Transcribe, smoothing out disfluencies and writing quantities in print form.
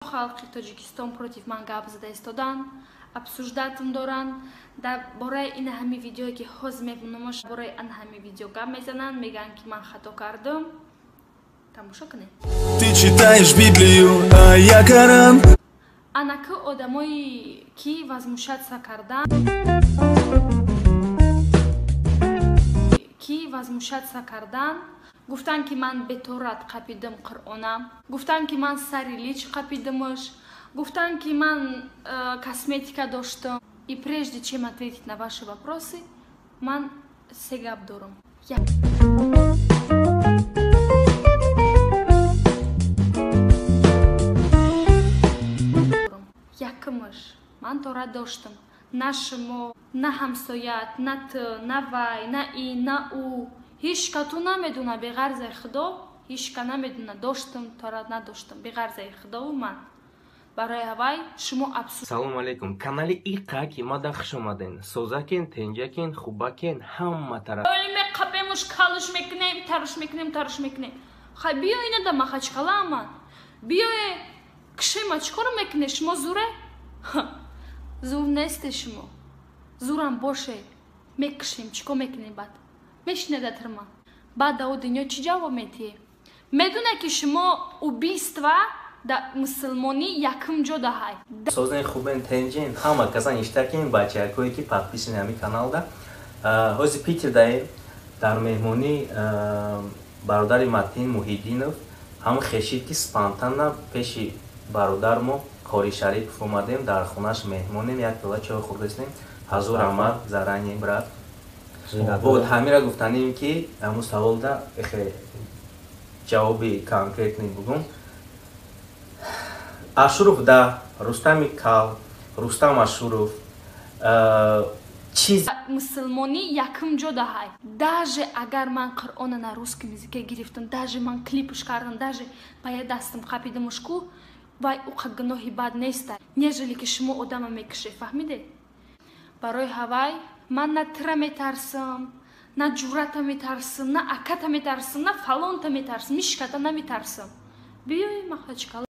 Халқи Тоҷикистон против ман гап зада истодан, обсуждатм доранд, дар бораи ин ҳами видеое ки ҳозир мебинам, бораи ин ҳами видео гап мезананд, мегӯянд ки ман хато кардам. Тамошо кунед. Ты читаешь Библию, а я Коран. Анаки одамои ки возмущаться кардан, гуфтанд ки ман беторат қапидам Қуръона, гуфтанд ки ман сари лич қапидамаш, гуфтанд ки ман косметика доштам. И прежде чем ответить на ваши вопросы, ман се гап дорам. Якмаш ман тора доштам. На шумо, на ҳамсоят, на ту, на вай, на ин, на ӯ. Ҳеҷ кату намедуна беғарзаи Худо, ҳеҷ ка намедуна доштам, тора надоштам. Беғарзаи Худову ман. Барои ҳавай шумо абсурд. Салому алейкум. Канали Иқа ки мада хуш омаден. Созакин, тенҷакин, хубакин, ҳамма тараф. Ме қапемуш калуш мекунем, таруш мекунем. Хай биё ина да махачкала ман. Биёе кишема чикор мекуне шумо зуре? Зур несте шумо. Зурам боше. Мекушем чикор мекунем бад. Мешнедатирма. Баъд дар дунё чӣ ҷавоб метие? Медуне ки шумо убийства да мусулмонӣ якум ҷо даҳай. Созен хубен тенҷин, ҳама касан иштакин бачакое ки подписан ҳами каналда. Ҳозир Питер даем дар меҳмонӣ бародари Матин Муҳиддинов, ҳама хешид ки спонтанна пеши бародар мо Кори Шарипов омадем, дар хонаш меҳмонем, як пила чой хӯрдастем. Ҳазур омад, заранги брат. Бод ҳамира гуфтанем ки ҳамун саволда ҷавоби конкретни бугум. Ашуров да Рустами Кал, Рустам Ашуров чиз мусулмонӣ якум ҷо даҳай. Даже агар ман Қуръона на русском языке гирифтам, даже ман клипуш кардам, даже ба я дастам қапидамушку, вай уқа гуноҳи бад неста, нежели ки шумо одама мекушед, фаҳмидед? Барои ҳавай ман на тира метарсам, на ҷуръата метарсам, на аката метарсам, на фалонта метарсам, мишката наметарсам. Биёи махачкала